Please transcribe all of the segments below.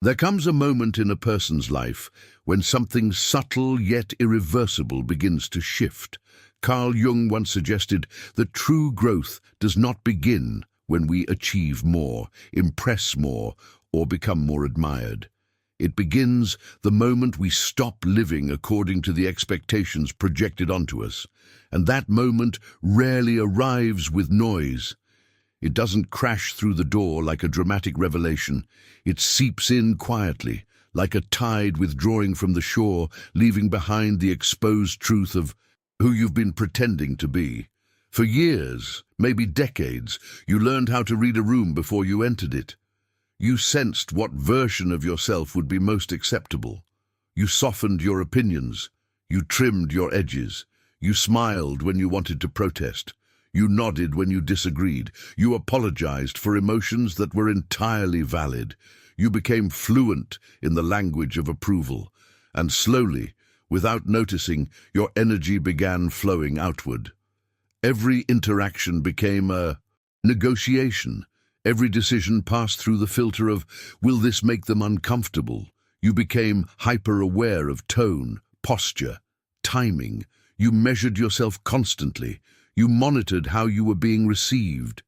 There comes a moment in a person's life when something subtle yet irreversible begins to shift. Carl Jung once suggested that true growth does not begin when we achieve more, impress more, or become more admired. It begins the moment we stop living according to the expectations projected onto us, and that moment rarely arrives with noise. It doesn't crash through the door like a dramatic revelation. It seeps in quietly, like a tide withdrawing from the shore, leaving behind the exposed truth of who you've been pretending to be. For years, maybe decades, you learned how to read a room before you entered it. You sensed what version of yourself would be most acceptable. You softened your opinions. You trimmed your edges. You smiled when you wanted to protest. You nodded when you disagreed. You apologized for emotions that were entirely valid. You became fluent in the language of approval. And slowly, without noticing, your energy began flowing outward. Every interaction became a negotiation. Every decision passed through the filter of, will this make them uncomfortable? You became hyper-aware of tone, posture, timing. You measured yourself constantly. You monitored how you were being received.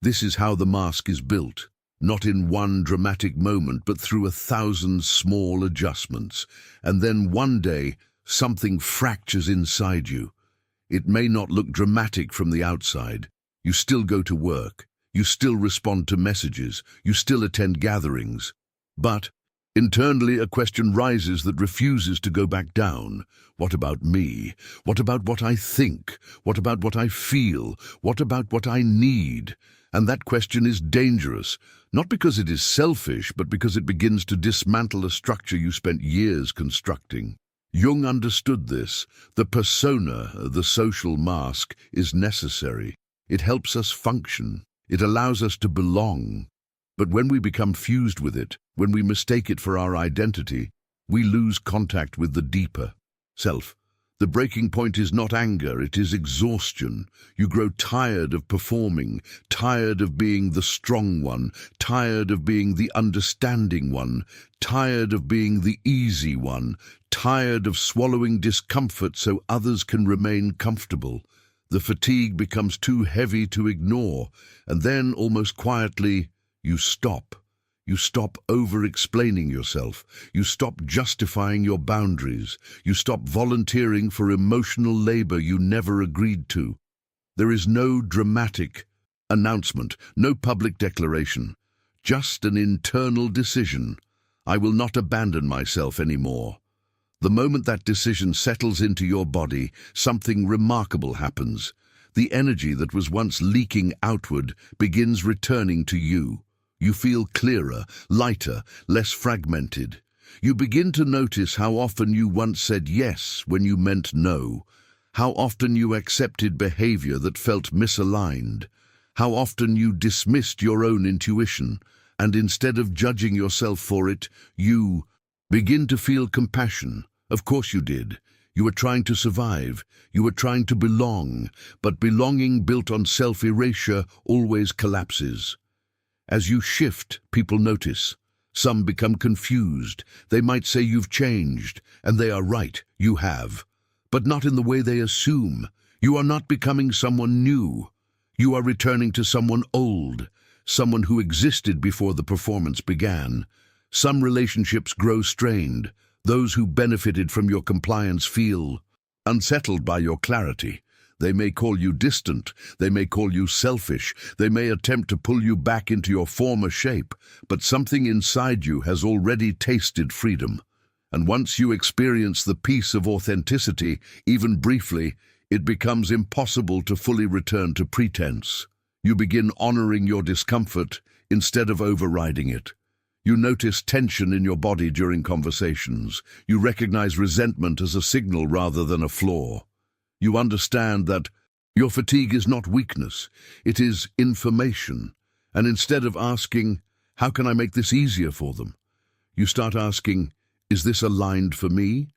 This is how the mask is built, not in one dramatic moment, but through 1,000 small adjustments. And then one day, something fractures inside you. It may not look dramatic from the outside. You still go to work. You still respond to messages. You still attend gatherings. But internally, a question rises that refuses to go back down. What about me? What about what I think? What about what I feel? What about what I need? And that question is dangerous, not because it is selfish, but because it begins to dismantle a structure you spent years constructing. Jung understood this. The persona, the social mask, is necessary. It helps us function. It allows us to belong. But when we become fused with it, when we mistake it for our identity, we lose contact with the deeper self. The breaking point is not anger, it is exhaustion. You grow tired of performing, tired of being the strong one, tired of being the understanding one, tired of being the easy one, tired of swallowing discomfort so others can remain comfortable. The fatigue becomes too heavy to ignore, and then, almost quietly, you stop. You stop over-explaining yourself. You stop justifying your boundaries. You stop volunteering for emotional labor you never agreed to. There is no dramatic announcement, no public declaration, just an internal decision. I will not abandon myself anymore. The moment that decision settles into your body, something remarkable happens. The energy that was once leaking outward begins returning to you. You feel clearer, lighter, less fragmented. You begin to notice how often you once said yes when you meant no, how often you accepted behavior that felt misaligned, how often you dismissed your own intuition, and instead of judging yourself for it, you begin to feel compassion. Of course you did. You were trying to survive. You were trying to belong, but belonging built on self-erasure always collapses. As you shift, people notice. Some become confused. They might say you've changed, and they are right, you have. But not in the way they assume. You are not becoming someone new. You are returning to someone old, someone who existed before the performance began. Some relationships grow strained. Those who benefited from your compliance feel unsettled by your clarity. They may call you distant, they may call you selfish, they may attempt to pull you back into your former shape, but something inside you has already tasted freedom. And once you experience the peace of authenticity, even briefly, it becomes impossible to fully return to pretense. You begin honoring your discomfort instead of overriding it. You notice tension in your body during conversations. You recognize resentment as a signal rather than a flaw. You understand that your fatigue is not weakness, it is information. And instead of asking, how can I make this easier for them? You start asking, is this aligned for me?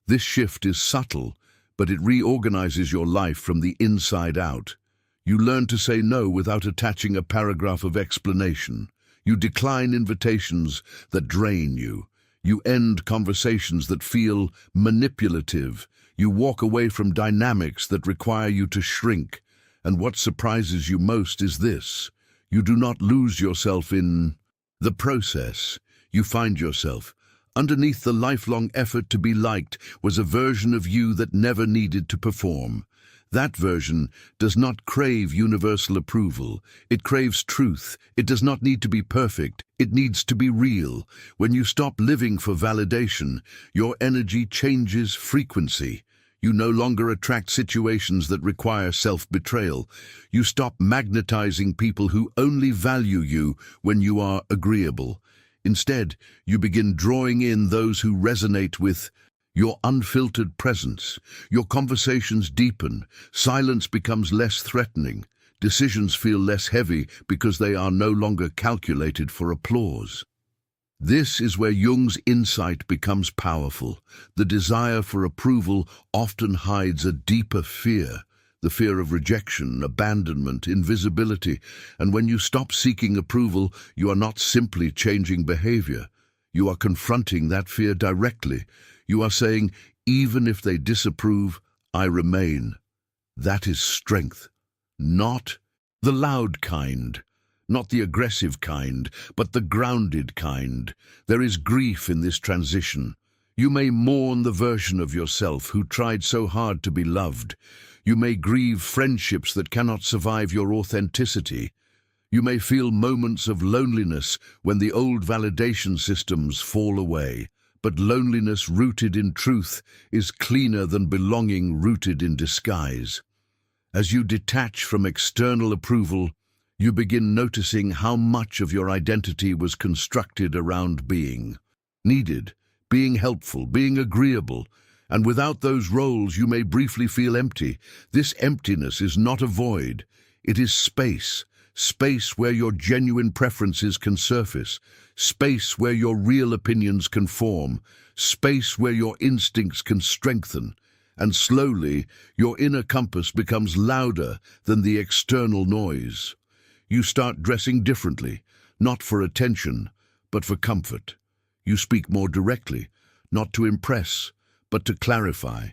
This shift is subtle, but it reorganizes your life from the inside out. You learn to say no without attaching a paragraph of explanation. You decline invitations that drain you. You end conversations that feel manipulative. You walk away from dynamics that require you to shrink. And what surprises you most is this: you do not lose yourself in the process. You find yourself. Underneath the lifelong effort to be liked was a version of you that never needed to perform. That version does not crave universal approval. It craves truth. It does not need to be perfect. It needs to be real. When you stop living for validation, your energy changes frequency. You no longer attract situations that require self-betrayal. You stop magnetizing people who only value you when you are agreeable. Instead, you begin drawing in those who resonate with your unfiltered presence. Your conversations deepen. Silence becomes less threatening. Decisions feel less heavy because they are no longer calculated for applause. This is where Jung's insight becomes powerful. The desire for approval often hides a deeper fear, the fear of rejection, abandonment, invisibility. And when you stop seeking approval, you are not simply changing behavior. You are confronting that fear directly. You are saying, even if they disapprove, I remain. That is strength. Not the loud kind. Not the aggressive kind, but the grounded kind. There is grief in this transition. You may mourn the version of yourself who tried so hard to be loved. You may grieve friendships that cannot survive your authenticity. You may feel moments of loneliness when the old validation systems fall away. But loneliness rooted in truth is cleaner than belonging rooted in disguise. As you detach from external approval, you begin noticing how much of your identity was constructed around being needed, being helpful, being agreeable. And without those roles, you may briefly feel empty. This emptiness is not a void. It is space. Space where your genuine preferences can surface. Space where your real opinions can form. Space where your instincts can strengthen. And slowly, your inner compass becomes louder than the external noise. You start dressing differently, not for attention, but for comfort. You speak more directly, not to impress, but to clarify.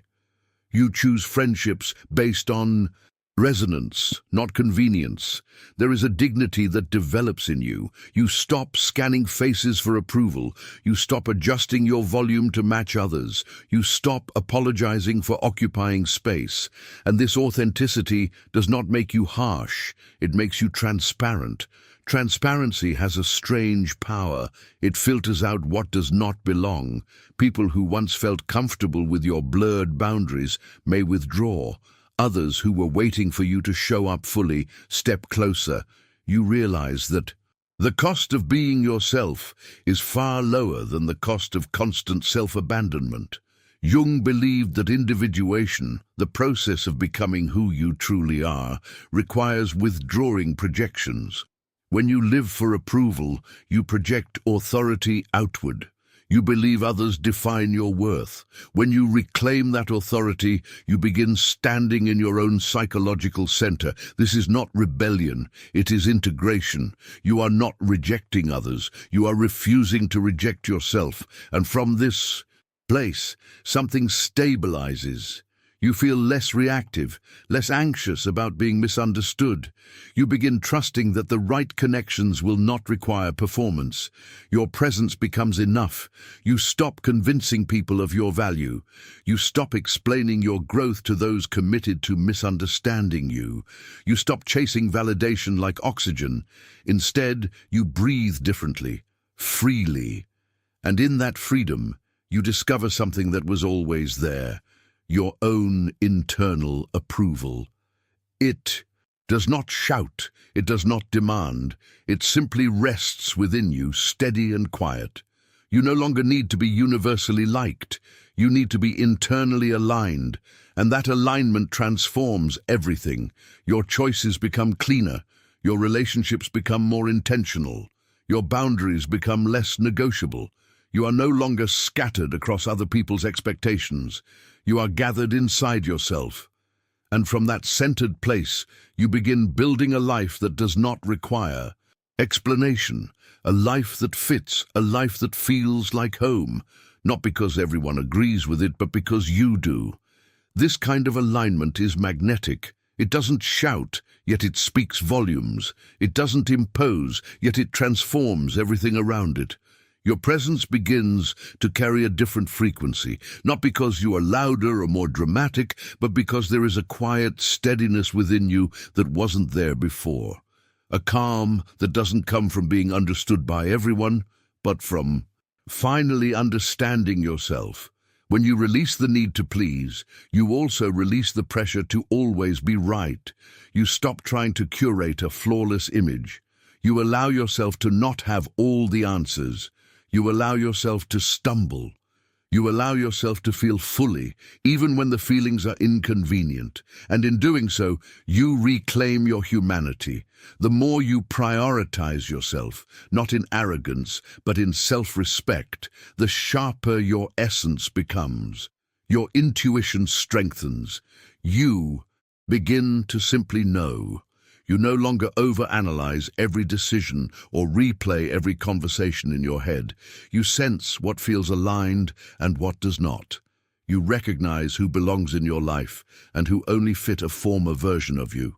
You choose friendships based on resonance, not convenience. There is a dignity that develops in you. You stop scanning faces for approval. You stop adjusting your volume to match others. You stop apologizing for occupying space. And this authenticity does not make you harsh. It makes you transparent. Transparency has a strange power. It filters out what does not belong. People who once felt comfortable with your blurred boundaries may withdraw. Others who were waiting for you to show up fully step closer. You realize that the cost of being yourself is far lower than the cost of constant self-abandonment. Jung believed that individuation, the process of becoming who you truly are, requires withdrawing projections. When you live for approval, you project authority outward. You believe others define your worth. When you reclaim that authority, you begin standing in your own psychological center. This is not rebellion, it is integration. You are not rejecting others, you are refusing to reject yourself. And from this place, something stabilizes. You feel less reactive, less anxious about being misunderstood. You begin trusting that the right connections will not require performance. Your presence becomes enough. You stop convincing people of your value. You stop explaining your growth to those committed to misunderstanding you. You stop chasing validation like oxygen. Instead, you breathe differently, freely. And in that freedom, you discover something that was always there. Your own internal approval. It does not shout, it does not demand, it simply rests within you, steady and quiet. You no longer need to be universally liked, you need to be internally aligned, and that alignment transforms everything. Your choices become cleaner, your relationships become more intentional, your boundaries become less negotiable. You are no longer scattered across other people's expectations. You are gathered inside yourself. And from that centered place, you begin building a life that does not require explanation, A life that fits, a life that feels like home, not because everyone agrees with it, but because you do. This kind of alignment is magnetic. It doesn't shout, yet it speaks volumes. It doesn't impose, yet it transforms everything around it. Your presence begins to carry a different frequency, not because you are louder or more dramatic, but because there is a quiet steadiness within you that wasn't there before. A calm that doesn't come from being understood by everyone, but from finally understanding yourself. When you release the need to please, you also release the pressure to always be right. You stop trying to curate a flawless image. You allow yourself to not have all the answers. You allow yourself to stumble. You allow yourself to feel fully, even when the feelings are inconvenient. And in doing so, you reclaim your humanity. The more you prioritize yourself, not in arrogance, but in self-respect, the sharper your essence becomes. Your intuition strengthens. You begin to simply know. You no longer overanalyze every decision or replay every conversation in your head. You sense what feels aligned and what does not. You recognize who belongs in your life and who only fit a former version of you.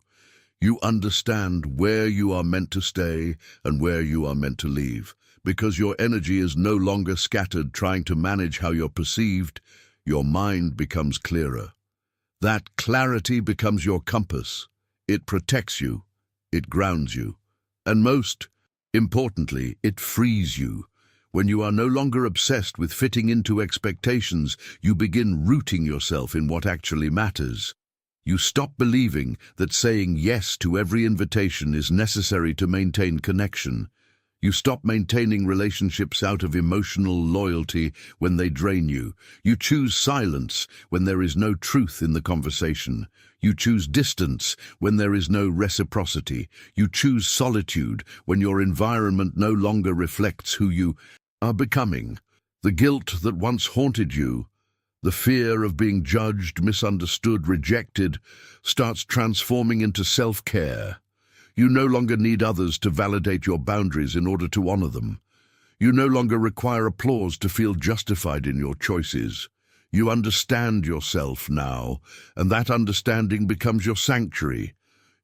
You understand where you are meant to stay and where you are meant to leave. Because your energy is no longer scattered trying to manage how you're perceived, your mind becomes clearer. That clarity becomes your compass. It protects you, it grounds you, and most importantly, it frees you. When you are no longer obsessed with fitting into expectations, you begin rooting yourself in what actually matters. You stop believing that saying yes to every invitation is necessary to maintain connection. You stop maintaining relationships out of emotional loyalty when they drain you. You choose silence when there is no truth in the conversation. You choose distance when there is no reciprocity. You choose solitude when your environment no longer reflects who you are becoming. The guilt that once haunted you, the fear of being judged, misunderstood, rejected, starts transforming into self-care. You no longer need others to validate your boundaries in order to honor them. You no longer require applause to feel justified in your choices. You understand yourself now, and that understanding becomes your sanctuary.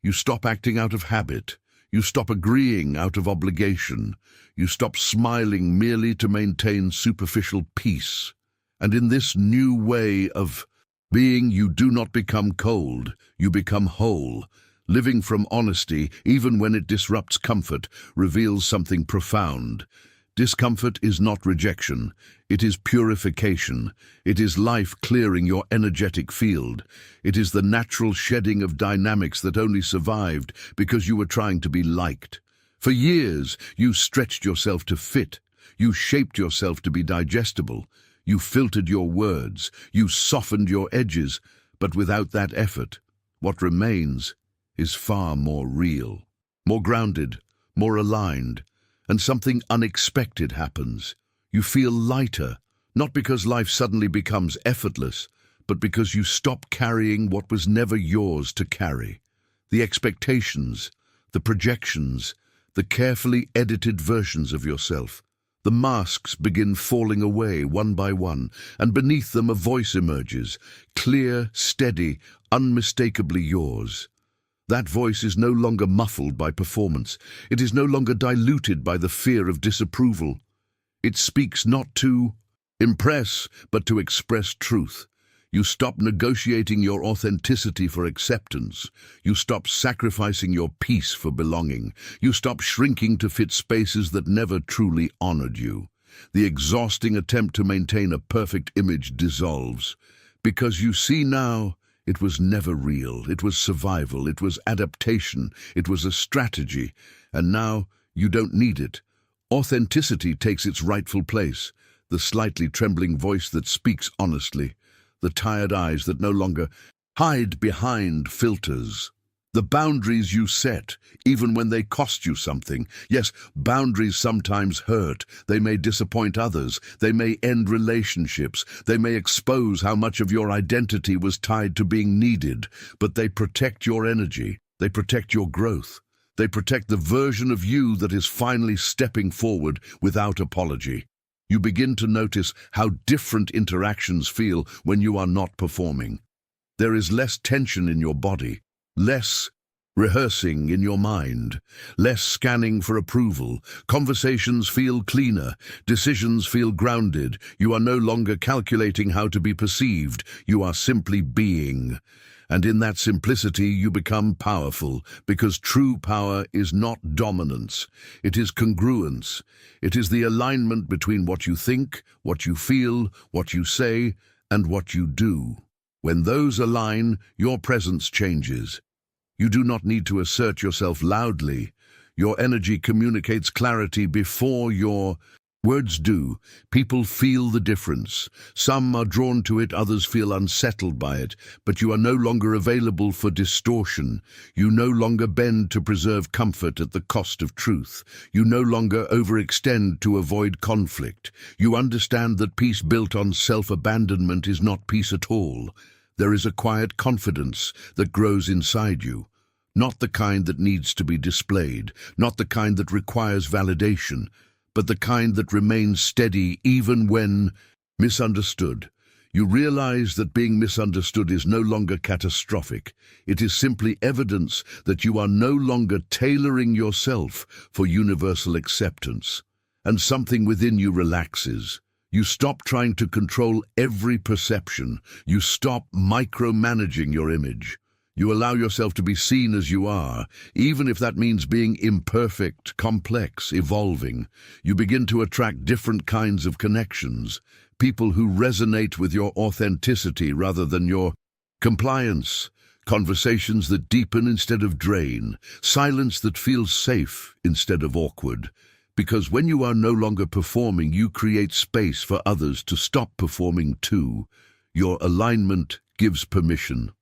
You stop acting out of habit. You stop agreeing out of obligation. You stop smiling merely to maintain superficial peace. And in this new way of being, you do not become cold, you become whole. Living from honesty, even when it disrupts comfort, reveals something profound. Discomfort is not rejection. It is purification. It is life clearing your energetic field. It is the natural shedding of dynamics that only survived because you were trying to be liked. For years, you stretched yourself to fit. You shaped yourself to be digestible. You filtered your words. You softened your edges. But without that effort, what remains is far more real, more grounded, more aligned, and something unexpected happens. You feel lighter, not because life suddenly becomes effortless, but because you stop carrying what was never yours to carry. The expectations, the projections, the carefully edited versions of yourself. The masks begin falling away one by one, and beneath them a voice emerges, clear, steady, unmistakably yours. That voice is no longer muffled by performance. It is no longer diluted by the fear of disapproval. It speaks not to impress, but to express truth. You stop negotiating your authenticity for acceptance. You stop sacrificing your peace for belonging. You stop shrinking to fit spaces that never truly honored you. The exhausting attempt to maintain a perfect image dissolves. Because you see now, it was never real. It was survival. It was adaptation. It was a strategy. And now you don't need it. Authenticity takes its rightful place. The slightly trembling voice that speaks honestly. The tired eyes that no longer hide behind filters. The boundaries you set, even when they cost you something. Yes, boundaries sometimes hurt. They may disappoint others. They may end relationships. They may expose how much of your identity was tied to being needed. But they protect your energy. They protect your growth. They protect the version of you that is finally stepping forward without apology. You begin to notice how different interactions feel when you are not performing. There is less tension in your body, less rehearsing in your mind, less scanning for approval. Conversations feel cleaner, decisions feel grounded. You are no longer calculating how to be perceived, you are simply being. And in that simplicity you become powerful, because true power is not dominance, it is congruence. It is the alignment between what you think, what you feel, what you say, and what you do. When those align, your presence changes. You do not need to assert yourself loudly. Your energy communicates clarity before your words do. People feel the difference. Some are drawn to it, others feel unsettled by it, but you are no longer available for distortion. You no longer bend to preserve comfort at the cost of truth. You no longer overextend to avoid conflict. You understand that peace built on self-abandonment is not peace at all. There is a quiet confidence that grows inside you. Not the kind that needs to be displayed, not the kind that requires validation, but the kind that remains steady even when misunderstood. You realize that being misunderstood is no longer catastrophic. It is simply evidence that you are no longer tailoring yourself for universal acceptance. And something within you relaxes. You stop trying to control every perception. You stop micromanaging your image. You allow yourself to be seen as you are, even if that means being imperfect, complex, evolving. You begin to attract different kinds of connections, people who resonate with your authenticity rather than your compliance, conversations that deepen instead of drain, silence that feels safe instead of awkward. Because when you are no longer performing, you create space for others to stop performing too. Your alignment gives permission.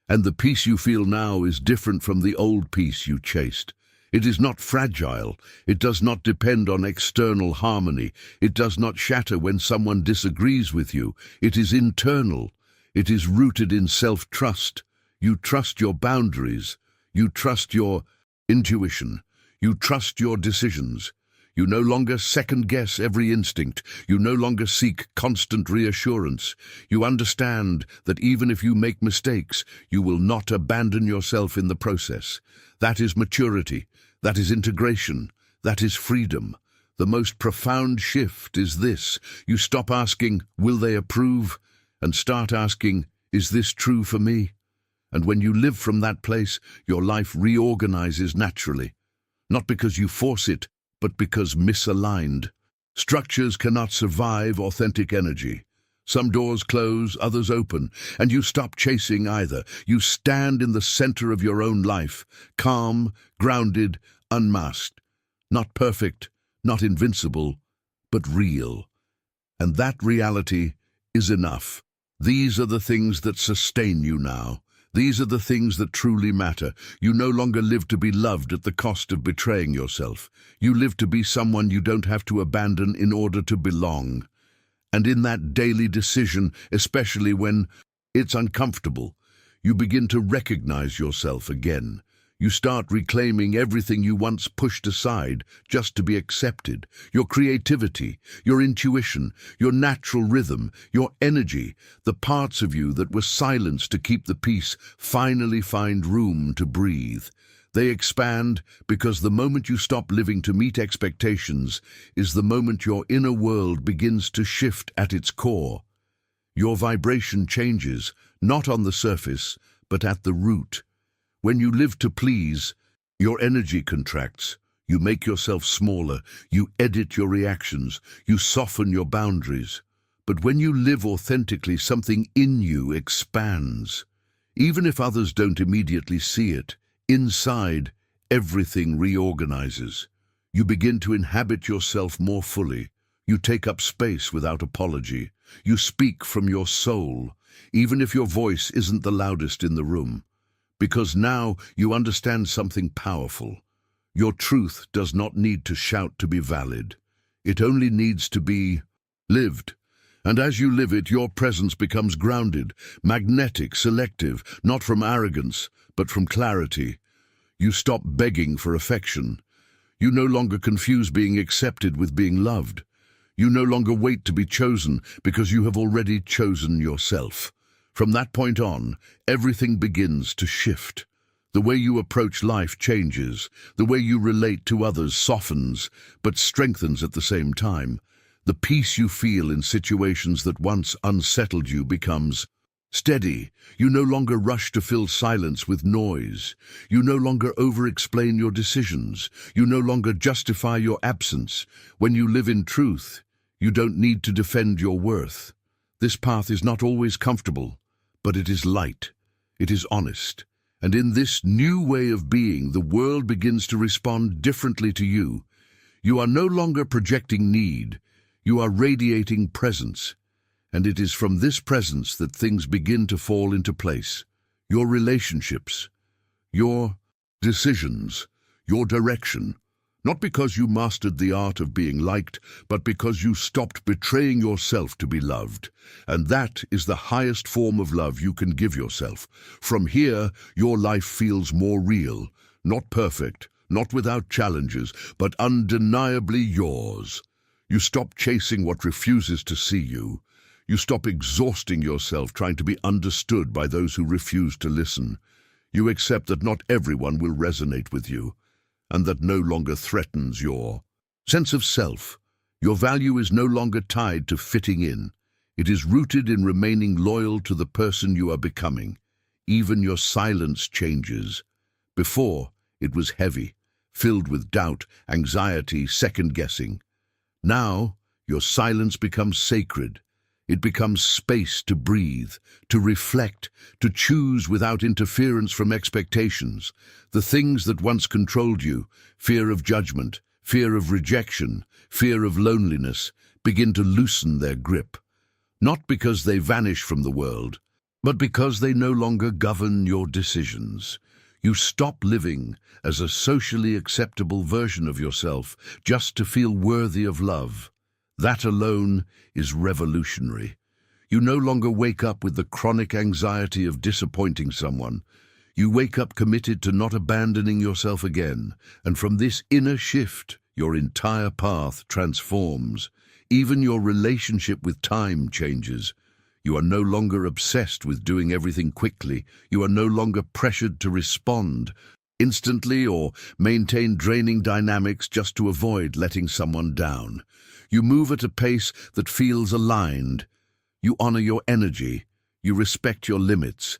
And the peace you feel now is different from the old peace you chased. It is not fragile. It does not depend on external harmony. It does not shatter when someone disagrees with you. It is internal. It is rooted in self-trust. You trust your boundaries. You trust your intuition. You trust your decisions. You no longer second-guess every instinct. You no longer seek constant reassurance. You understand that even if you make mistakes, you will not abandon yourself in the process. That is maturity. That is integration. That is freedom. The most profound shift is this. You stop asking, will they approve? And start asking, is this true for me? And when you live from that place, your life reorganizes naturally. Not because you force it, but because misaligned. Structures cannot survive authentic energy. Some doors close, others open, and you stop chasing either. You stand in the center of your own life, calm, grounded, unmasked. Not perfect, not invincible, but real. And that reality is enough. These are the things that sustain you now. These are the things that truly matter. You no longer live to be loved at the cost of betraying yourself. You live to be someone you don't have to abandon in order to belong. And in that daily decision, especially when it's uncomfortable, you begin to recognize yourself again. You start reclaiming everything you once pushed aside just to be accepted. Your creativity, your intuition, your natural rhythm, your energy, the parts of you that were silenced to keep the peace finally find room to breathe. They expand because the moment you stop living to meet expectations is the moment your inner world begins to shift at its core. Your vibration changes, not on the surface, but at the root. When you live to please, your energy contracts. You make yourself smaller. You edit your reactions. You soften your boundaries. But when you live authentically, something in you expands. Even if others don't immediately see it, inside, everything reorganizes. You begin to inhabit yourself more fully. You take up space without apology. You speak from your soul, even if your voice isn't the loudest in the room. Because now you understand something powerful. Your truth does not need to shout to be valid. It only needs to be lived. And as you live it, your presence becomes grounded, magnetic, selective, not from arrogance, but from clarity. You stop begging for affection. You no longer confuse being accepted with being loved. You no longer wait to be chosen because you have already chosen yourself. From that point on, everything begins to shift. The way you approach life changes. The way you relate to others softens, but strengthens at the same time. The peace you feel in situations that once unsettled you becomes steady. You no longer rush to fill silence with noise. You no longer over-explain your decisions. You no longer justify your absence. When you live in truth, you don't need to defend your worth. This path is not always comfortable, but it is light. It is honest. And in this new way of being, the world begins to respond differently to you. You are no longer projecting need. You are radiating presence. And it is from this presence that things begin to fall into place. Your relationships, your decisions, your direction. Not because you mastered the art of being liked, but because you stopped betraying yourself to be loved. And that is the highest form of love you can give yourself. From here, your life feels more real, not perfect, not without challenges, but undeniably yours. You stop chasing what refuses to see you. You stop exhausting yourself trying to be understood by those who refuse to listen. You accept that not everyone will resonate with you, and that no longer threatens your sense of self. Your value is no longer tied to fitting in. It is rooted in remaining loyal to the person you are becoming. Even your silence changes. Before, it was heavy, filled with doubt, anxiety, second-guessing. Now, your silence becomes sacred. It becomes space to breathe, to reflect, to choose without interference from expectations. The things that once controlled you, fear of judgment, fear of rejection, fear of loneliness, begin to loosen their grip. Not because they vanish from the world, but because they no longer govern your decisions. You stop living as a socially acceptable version of yourself just to feel worthy of love. That alone is revolutionary. You no longer wake up with the chronic anxiety of disappointing someone. You wake up committed to not abandoning yourself again, and from this inner shift, your entire path transforms. Even your relationship with time changes. You are no longer obsessed with doing everything quickly. You are no longer pressured to respond instantly or maintain draining dynamics just to avoid letting someone down. You move at a pace that feels aligned. You honor your energy. You respect your limits.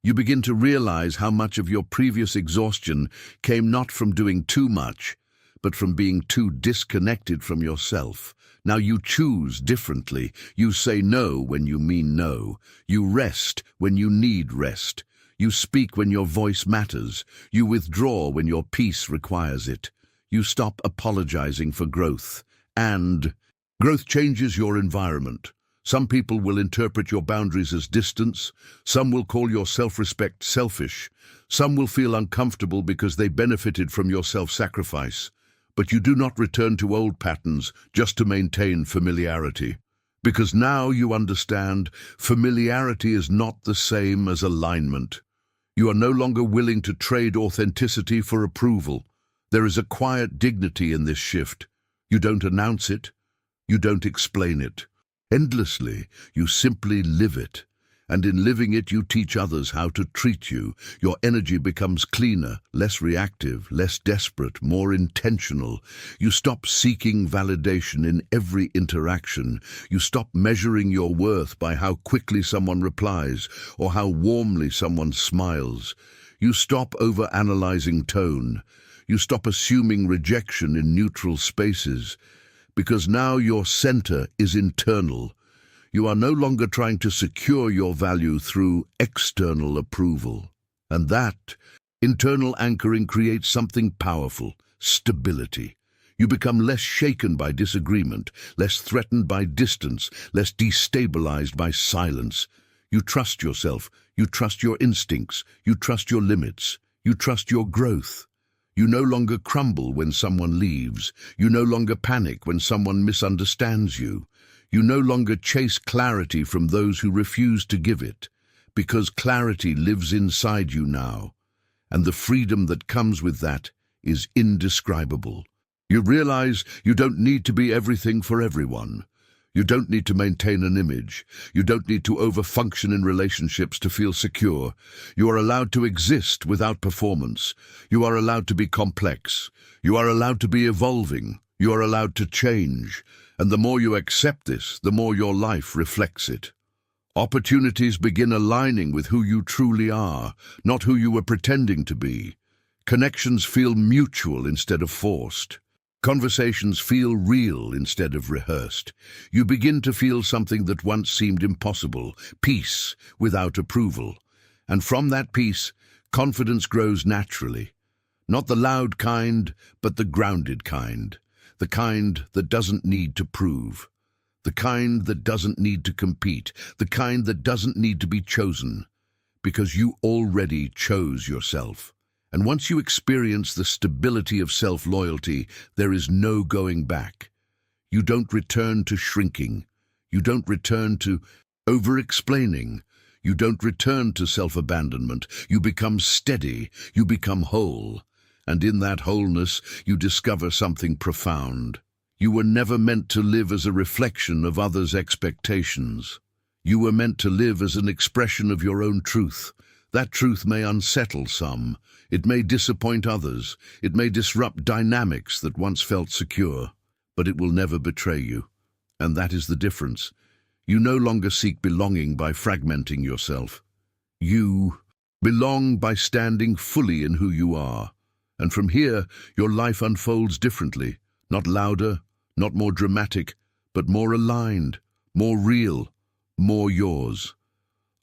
You begin to realize how much of your previous exhaustion came not from doing too much, but from being too disconnected from yourself. Now you choose differently. You say no when you mean no. You rest when you need rest. You speak when your voice matters. You withdraw when your peace requires it. You stop apologizing for growth. And growth changes your environment. Some people will interpret your boundaries as distance. Some will call your self-respect selfish. Some will feel uncomfortable because they benefited from your self-sacrifice. But you do not return to old patterns just to maintain familiarity. Because now you understand familiarity is not the same as alignment. You are no longer willing to trade authenticity for approval. There is a quiet dignity in this shift. You don't announce it. You don't explain it. Endlessly, you simply live it. And in living it, you teach others how to treat you. Your energy becomes cleaner, less reactive, less desperate, more intentional. You stop seeking validation in every interaction. You stop measuring your worth by how quickly someone replies or how warmly someone smiles. You stop overanalyzing tone. You stop assuming rejection in neutral spaces. Because now your center is internal. You are no longer trying to secure your value through external approval. And that internal anchoring creates something powerful, stability. You become less shaken by disagreement, less threatened by distance, less destabilized by silence. You trust yourself, you trust your instincts, you trust your limits, you trust your growth. You no longer crumble when someone leaves. You no longer panic when someone misunderstands you. You no longer chase clarity from those who refuse to give it, because clarity lives inside you now. and the freedom that comes with that is indescribable. You realize you don't need to be everything for everyone. You don't need to maintain an image. You don't need to overfunction in relationships to feel secure. You are allowed to exist without performance. You are allowed to be complex. You are allowed to be evolving. You are allowed to change. And the more you accept this, the more your life reflects it. Opportunities begin aligning with who you truly are, not who you were pretending to be. Connections feel mutual instead of forced. Conversations feel real instead of rehearsed. You begin to feel something that once seemed impossible, peace without approval. And from that peace, confidence grows naturally. Not the loud kind, but the grounded kind. The kind that doesn't need to prove. The kind that doesn't need to compete. The kind that doesn't need to be chosen. Because you already chose yourself. And once you experience the stability of self-loyalty, there is no going back. You don't return to shrinking. You don't return to over-explaining. You don't return to self-abandonment. You become steady. You become whole. And in that wholeness, you discover something profound. You were never meant to live as a reflection of others' expectations. You were meant to live as an expression of your own truth. That truth may unsettle some. It may disappoint others. It may disrupt dynamics that once felt secure. But it will never betray you. And that is the difference. You no longer seek belonging by fragmenting yourself. You belong by standing fully in who you are. And from here, your life unfolds differently. Not louder, not more dramatic, but more aligned, more real, more yours.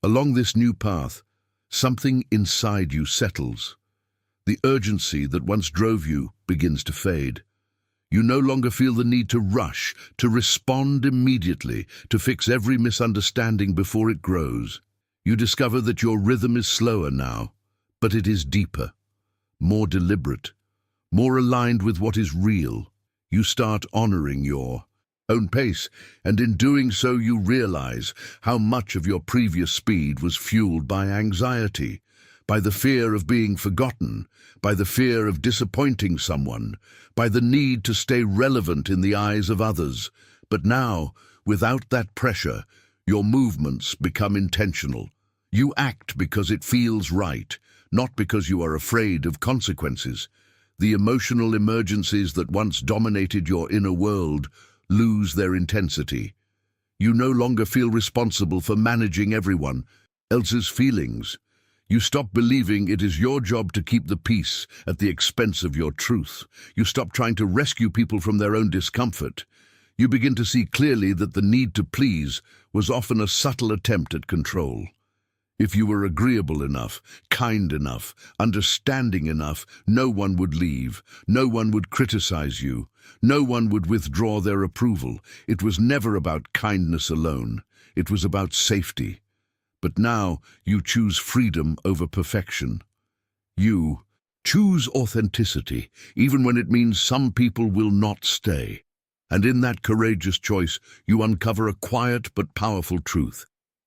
Along this new path, something inside you settles. The urgency that once drove you begins to fade. You no longer feel the need to rush, to respond immediately, to fix every misunderstanding before it grows. You discover that your rhythm is slower now, but it is deeper, more deliberate, more aligned with what is real. You start honoring your own pace, and in doing so you realize how much of your previous speed was fueled by anxiety, by the fear of being forgotten, by the fear of disappointing someone, by the need to stay relevant in the eyes of others. But now, without that pressure, your movements become intentional. You act because it feels right, not because you are afraid of consequences. The emotional emergencies that once dominated your inner world lose their intensity. You no longer feel responsible for managing everyone else's feelings. You stop believing it is your job to keep the peace at the expense of your truth. You stop trying to rescue people from their own discomfort. You begin to see clearly that the need to please was often a subtle attempt at control. If you were agreeable enough, kind enough, understanding enough, no one would leave, no one would criticize you, no one would withdraw their approval. It was never about kindness alone. It was about safety. But now you choose freedom over perfection. You choose authenticity, even when it means some people will not stay. And in that courageous choice, you uncover a quiet but powerful truth.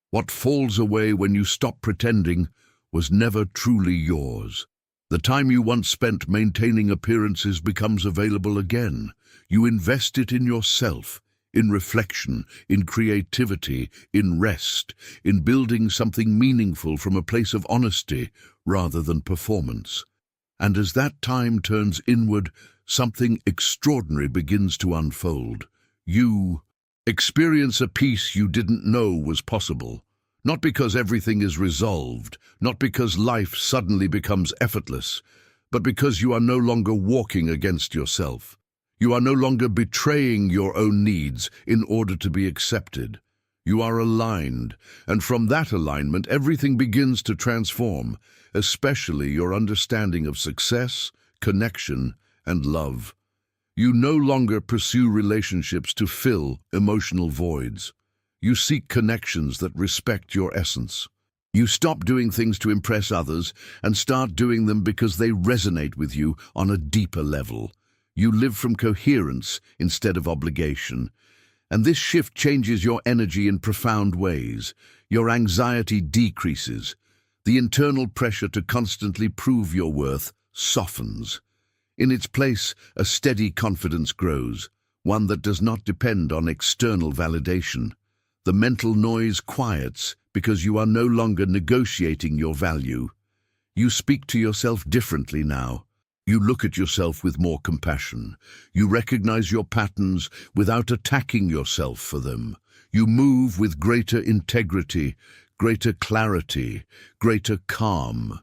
What falls away when you stop pretending was never truly yours. The time you once spent maintaining appearances becomes available again. You invest it in yourself, in reflection, in creativity, in rest, in building something meaningful from a place of honesty rather than performance. And as that time turns inward, something extraordinary begins to unfold. You experience a peace you didn't know was possible. Not because everything is resolved, not because life suddenly becomes effortless, but because you are no longer walking against yourself. You are no longer betraying your own needs in order to be accepted. You are aligned, and from that alignment everything begins to transform, especially your understanding of success, connection, and love. You no longer pursue relationships to fill emotional voids. You seek connections that respect your essence. You stop doing things to impress others and start doing them because they resonate with you on a deeper level. You live from coherence instead of obligation. And this shift changes your energy in profound ways. Your anxiety decreases. The internal pressure to constantly prove your worth softens. In its place, a steady confidence grows, one that does not depend on external validation. The mental noise quiets because you are no longer negotiating your value. You speak to yourself differently now. You look at yourself with more compassion. You recognize your patterns without attacking yourself for them. You move with greater integrity, greater clarity, greater calm.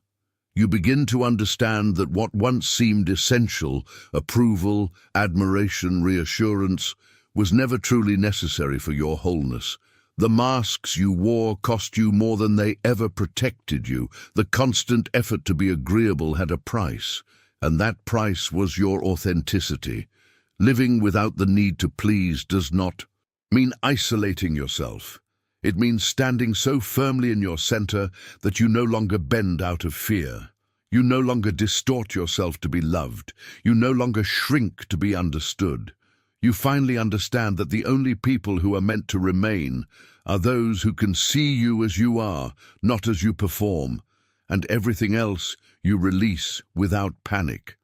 You begin to understand that what once seemed essential, approval, admiration, reassurance, was never truly necessary for your wholeness. The masks you wore cost you more than they ever protected you. The constant effort to be agreeable had a price, and that price was your authenticity. Living without the need to please does not mean isolating yourself. It means standing so firmly in your center that you no longer bend out of fear. You no longer distort yourself to be loved. You no longer shrink to be understood. You finally understand that the only people who are meant to remain are those who can see you as you are, not as you perform, and everything else you release without panic,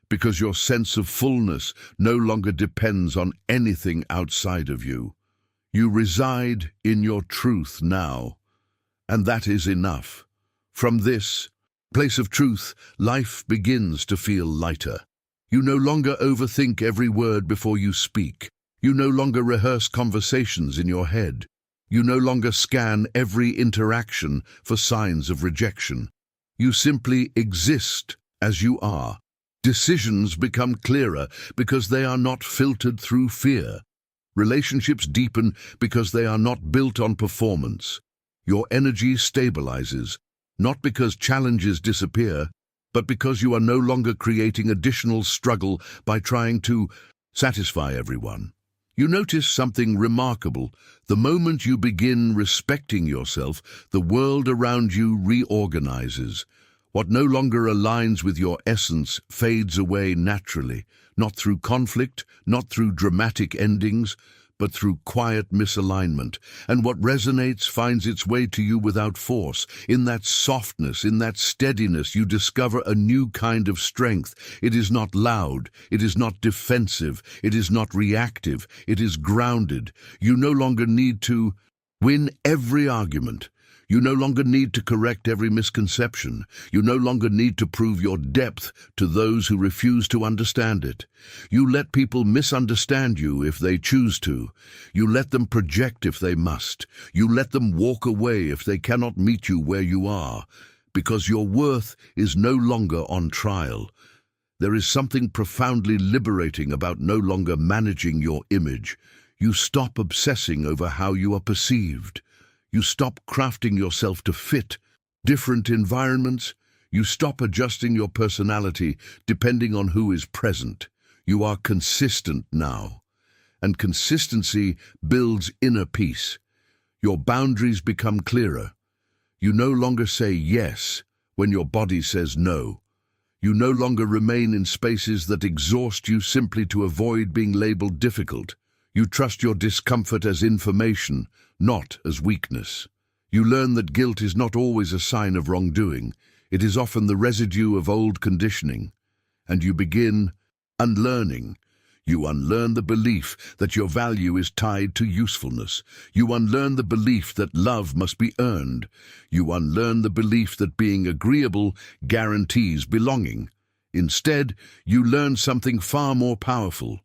because your sense of fullness no longer depends on anything outside of you. You reside in your truth now, and that is enough. From this place of truth, life begins to feel lighter. You no longer overthink every word before you speak. You no longer rehearse conversations in your head. You no longer scan every interaction for signs of rejection. You simply exist as you are. Decisions become clearer because they are not filtered through fear. Relationships deepen because they are not built on performance. Your energy stabilizes, not because challenges disappear, but because you are no longer creating additional struggle by trying to satisfy everyone. You notice something remarkable. The moment you begin respecting yourself, the world around you reorganizes. What no longer aligns with your essence fades away naturally, not through conflict, not through dramatic endings, but through quiet misalignment. And what resonates finds its way to you without force. In that softness, in that steadiness, you discover a new kind of strength. It is not loud, it is not defensive, it is not reactive, it is grounded. You no longer need to win every argument. You no longer need to correct every misconception. You no longer need to prove your depth to those who refuse to understand it. You let people misunderstand you if they choose to. You let them project if they must. You let them walk away if they cannot meet you where you are, because your worth is no longer on trial. There is something profoundly liberating about no longer managing your image. You stop obsessing over how you are perceived. You stop crafting yourself to fit different environments. You stop adjusting your personality depending on who is present. You are consistent now, and consistency builds inner peace. Your boundaries become clearer. You no longer say yes when your body says no. You no longer remain in spaces that exhaust you simply to avoid being labeled difficult. You trust your discomfort as information, not as weakness. You learn that guilt is not always a sign of wrongdoing. It is often the residue of old conditioning. And you begin unlearning. You unlearn the belief that your value is tied to usefulness. You unlearn the belief that love must be earned. You unlearn the belief that being agreeable guarantees belonging. Instead, you learn something far more powerful.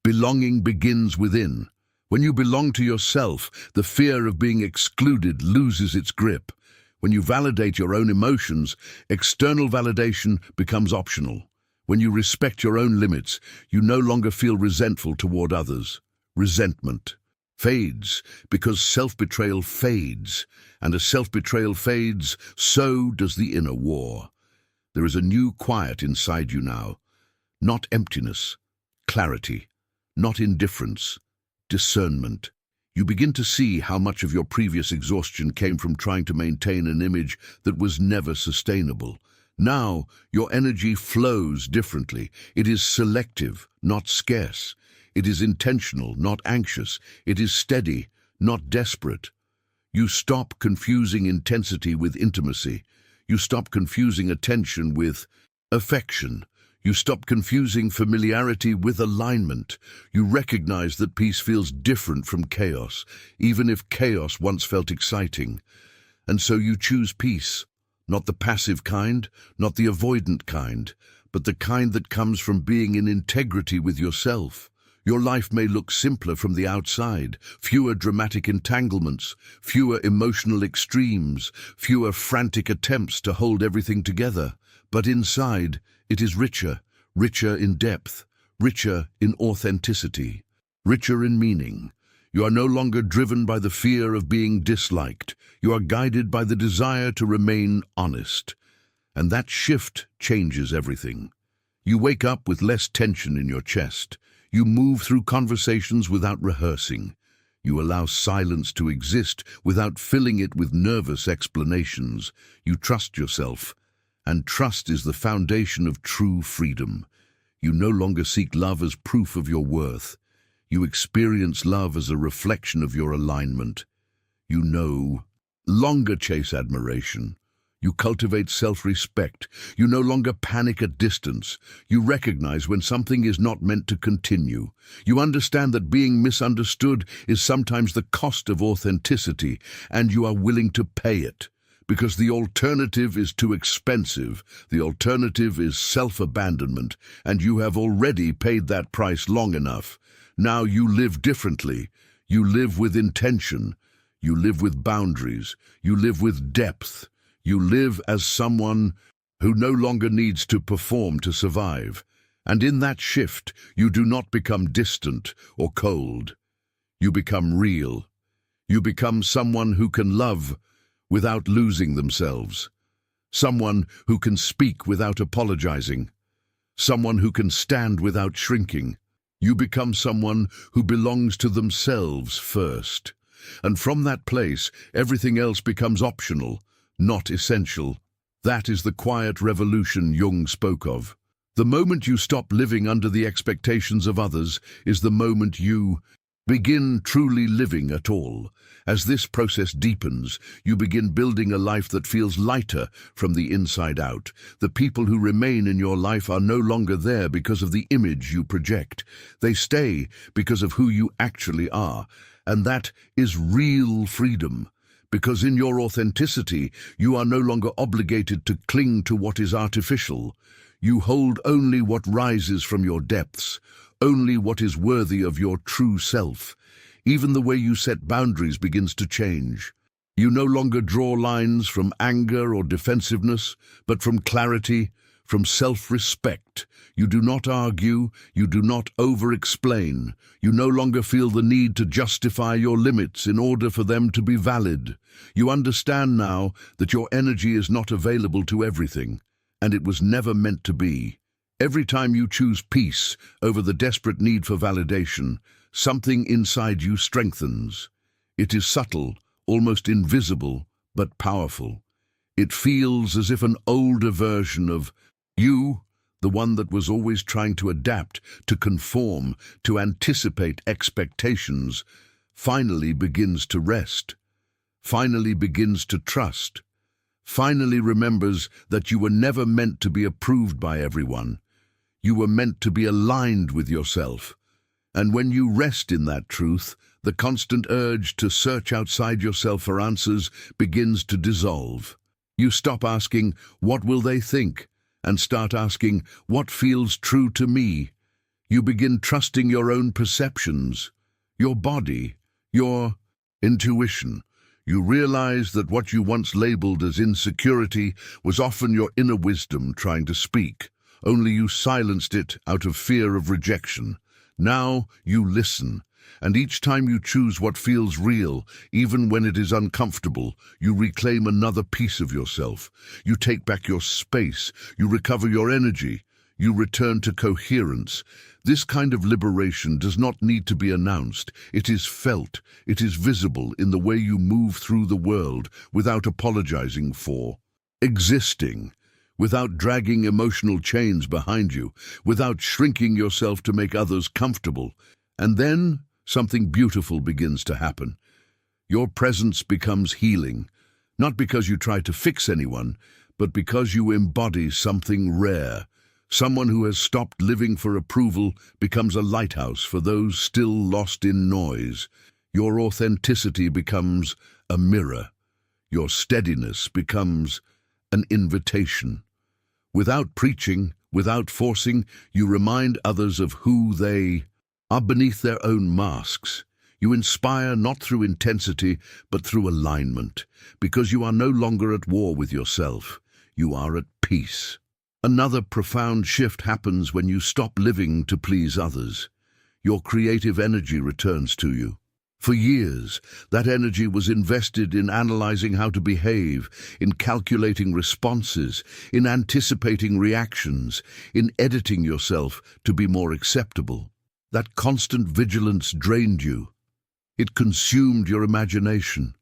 Belonging begins within. When you belong to yourself, the fear of being excluded loses its grip. When you validate your own emotions, external validation becomes optional. When you respect your own limits, you no longer feel resentful toward others. Resentment fades because self-betrayal fades, and as self-betrayal fades, so does the inner war. There is a new quiet inside you now. Not emptiness, clarity. Not indifference, discernment. You begin to see how much of your previous exhaustion came from trying to maintain an image that was never sustainable. Now, your energy flows differently. It is selective, not scarce. It is intentional, not anxious. It is steady, not desperate. You stop confusing intensity with intimacy. You stop confusing attention with affection. You stop confusing familiarity with alignment. You recognize that peace feels different from chaos, even if chaos once felt exciting. And so you choose peace, not the passive kind, not the avoidant kind, but the kind that comes from being in integrity with yourself. Your life may look simpler from the outside, fewer dramatic entanglements, fewer emotional extremes, fewer frantic attempts to hold everything together. But inside, it is richer, richer in depth, richer in authenticity, richer in meaning. You are no longer driven by the fear of being disliked. You are guided by the desire to remain honest. And that shift changes everything. You wake up with less tension in your chest. You move through conversations without rehearsing. You allow silence to exist without filling it with nervous explanations. You trust yourself, and trust is the foundation of true freedom. You no longer seek love as proof of your worth. You experience love as a reflection of your alignment. You no longer chase admiration. You cultivate self-respect. You no longer panic at distance. You recognize when something is not meant to continue. You understand that being misunderstood is sometimes the cost of authenticity, and you are willing to pay it. Because the alternative is too expensive. The alternative is self-abandonment, and you have already paid that price long enough. Now you live differently. You live with intention. You live with boundaries. You live with depth. You live as someone who no longer needs to perform to survive. And in that shift, you do not become distant or cold. You become real. You become someone who can love without losing themselves. Someone who can speak without apologizing. Someone who can stand without shrinking. You become someone who belongs to themselves first. And from that place, everything else becomes optional, not essential. That is the quiet revolution Jung spoke of. The moment you stop living under the expectations of others is the moment you begin truly living at all. As this process deepens, you begin building a life that feels lighter from the inside out. The people who remain in your life are no longer there because of the image you project. They stay because of who you actually are. And that is real freedom. Because in your authenticity, you are no longer obligated to cling to what is artificial. You hold only what rises from your depths, only what is worthy of your true self. Even the way you set boundaries begins to change. You no longer draw lines from anger or defensiveness, but from clarity, from self-respect. You do not argue, you do not over-explain. You no longer feel the need to justify your limits in order for them to be valid. You understand now that your energy is not available to everything, and it was never meant to be. Every time you choose peace over the desperate need for validation, something inside you strengthens. It is subtle, almost invisible, but powerful. It feels as if an older version of you, the one that was always trying to adapt, to conform, to anticipate expectations, finally begins to rest, finally begins to trust, finally remembers that you were never meant to be approved by everyone. You were meant to be aligned with yourself. And when you rest in that truth, the constant urge to search outside yourself for answers begins to dissolve. You stop asking, "What will they think?" and start asking, "What feels true to me?" You begin trusting your own perceptions, your body, your intuition. You realize that what you once labeled as insecurity was often your inner wisdom trying to speak, only you silenced it out of fear of rejection. Now you listen, and each time you choose what feels real, even when it is uncomfortable, you reclaim another piece of yourself. You take back your space, you recover your energy, you return to coherence. This kind of liberation does not need to be announced. It is felt, it is visible in the way you move through the world without apologizing for existing, without dragging emotional chains behind you, without shrinking yourself to make others comfortable. And then something beautiful begins to happen. Your presence becomes healing, not because you try to fix anyone, but because you embody something rare. Someone who has stopped living for approval becomes a lighthouse for those still lost in noise. Your authenticity becomes a mirror. Your steadiness becomes an invitation. Without preaching, without forcing, you remind others of who they are beneath their own masks. You inspire not through intensity, but through alignment, because you are no longer at war with yourself. You are at peace. Another profound shift happens when you stop living to please others. Your creative energy returns to you. For years, that energy was invested in analyzing how to behave, in calculating responses, in anticipating reactions, in editing yourself to be more acceptable. That constant vigilance drained you. It consumed your imagination.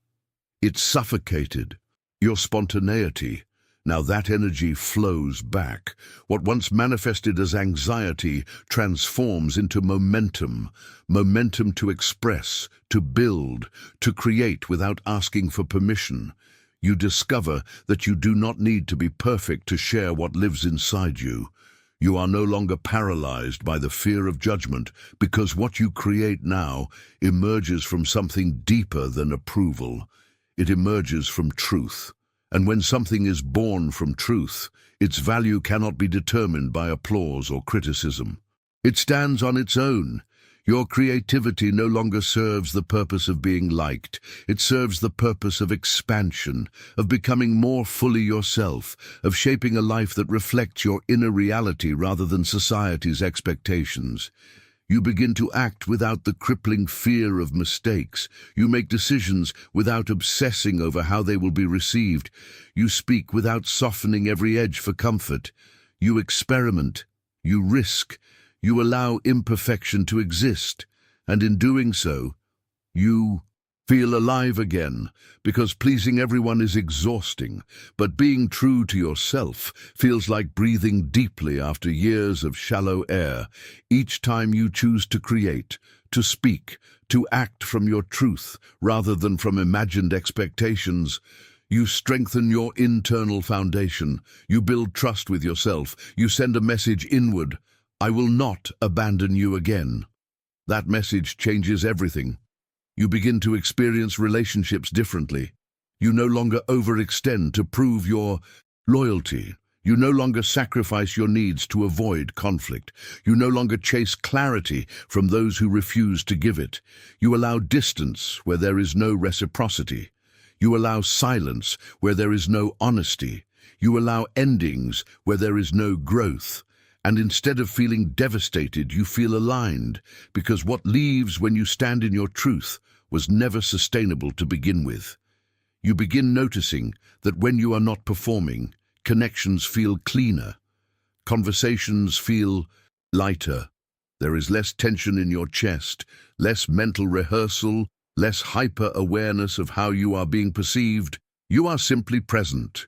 It suffocated your spontaneity. Now that energy flows back. What once manifested as anxiety transforms into momentum. Momentum to express, to build, to create without asking for permission. You discover that you do not need to be perfect to share what lives inside you. You are no longer paralyzed by the fear of judgment, because what you create now emerges from something deeper than approval. It emerges from truth. And when something is born from truth, its value cannot be determined by applause or criticism. It stands on its own. Your creativity no longer serves the purpose of being liked. It serves the purpose of expansion, of becoming more fully yourself, of shaping a life that reflects your inner reality rather than society's expectations. You begin to act without the crippling fear of mistakes. You make decisions without obsessing over how they will be received. You speak without softening every edge for comfort. You experiment. You risk. You allow imperfection to exist. And in doing so, you feel alive again, because pleasing everyone is exhausting, but being true to yourself feels like breathing deeply after years of shallow air. Each time you choose to create, to speak, to act from your truth rather than from imagined expectations, you strengthen your internal foundation. You build trust with yourself. You send a message inward: I will not abandon you again. That message changes everything. You begin to experience relationships differently. You no longer overextend to prove your loyalty. You no longer sacrifice your needs to avoid conflict. You no longer chase clarity from those who refuse to give it. You allow distance where there is no reciprocity. You allow silence where there is no honesty. You allow endings where there is no growth. And instead of feeling devastated, you feel aligned, because what leaves when you stand in your truth was never sustainable to begin with. You begin noticing that when you are not performing, connections feel cleaner, conversations feel lighter. There is less tension in your chest, less mental rehearsal, less hyper-awareness of how you are being perceived. You are simply present,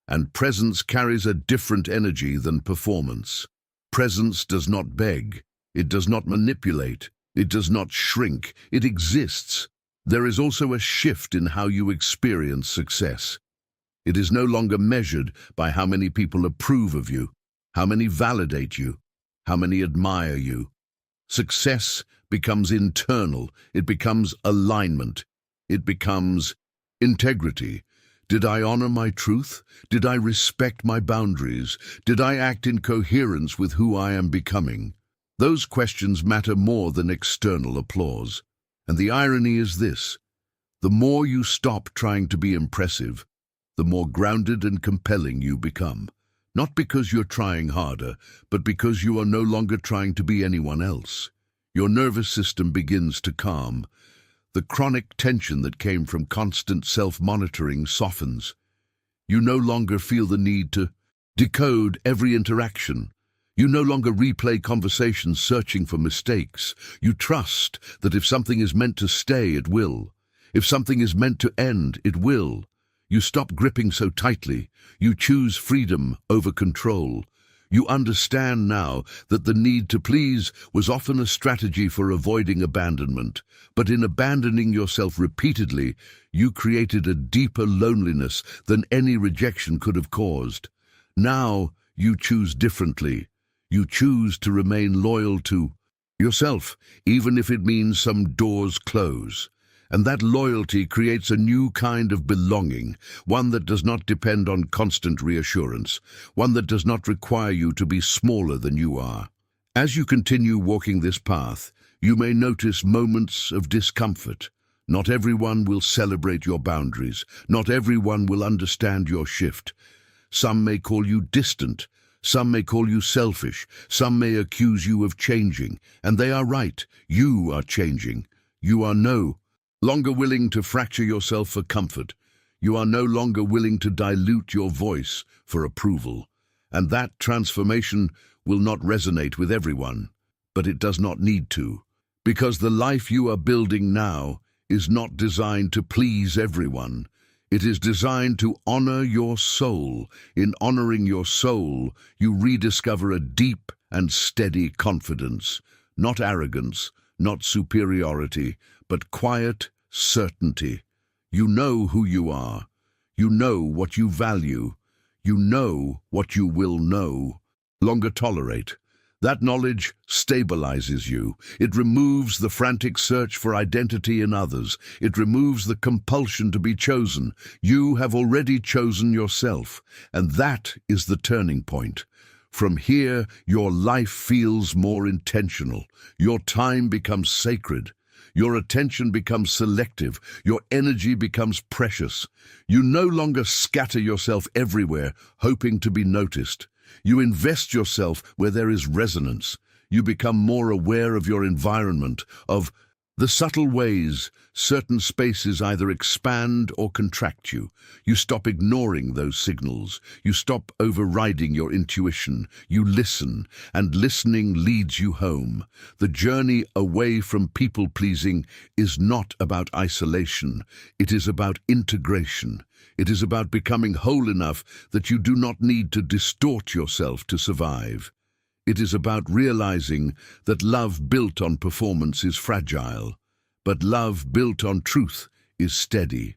and presence carries a different energy than performance. Presence does not beg, it does not manipulate, it does not shrink, it exists. There is also a shift in how you experience success. It is no longer measured by how many people approve of you, how many validate you, how many admire you. Success becomes internal, it becomes alignment, it becomes integrity. Did I honor my truth? Did I respect my boundaries? Did I act in coherence with who I am becoming? Those questions matter more than external applause. And the irony is this: the more you stop trying to be impressive, the more grounded and compelling you become. Not because you're trying harder, but because you are no longer trying to be anyone else. Your nervous system begins to calm. The chronic tension that came from constant self-monitoring softens. You no longer feel the need to decode every interaction. You no longer replay conversations searching for mistakes. You trust that if something is meant to stay, it will. If something is meant to end, it will. You stop gripping so tightly. You choose freedom over control. You understand now that the need to please was often a strategy for avoiding abandonment, but in abandoning yourself repeatedly, you created a deeper loneliness than any rejection could have caused. Now you choose differently. You choose to remain loyal to yourself, even if it means some doors close. And that loyalty creates a new kind of belonging, one that does not depend on constant reassurance, one that does not require you to be smaller than you are. As you continue walking this path, you may notice moments of discomfort. Not everyone will celebrate your boundaries. Not everyone will understand your shift. Some may call you distant. Some may call you selfish. Some may accuse you of changing. And they are right. You are changing. You are no longer willing to fracture yourself for comfort. You are no longer willing to dilute your voice for approval. And that transformation will not resonate with everyone, but it does not need to, because the life you are building now is not designed to please everyone. It is designed to honor your soul. In honoring your soul, you rediscover a deep and steady confidence, not arrogance, not superiority, but quiet certainty. You know who you are. You know what you value. You know what you will no longer tolerate. That knowledge stabilizes you. It removes the frantic search for identity in others. It removes the compulsion to be chosen. You have already chosen yourself, and that is the turning point. From here, your life feels more intentional. Your time becomes sacred. Your attention becomes selective. Your energy becomes precious. You no longer scatter yourself everywhere, hoping to be noticed. You invest yourself where there is resonance. You become more aware of your environment, of the subtle ways certain spaces either expand or contract you. You stop ignoring those signals. You stop overriding your intuition. You listen, and listening leads you home. The journey away from people-pleasing is not about isolation. It is about integration. It is about becoming whole enough that you do not need to distort yourself to survive. It is about realizing that love built on performance is fragile, but love built on truth is steady.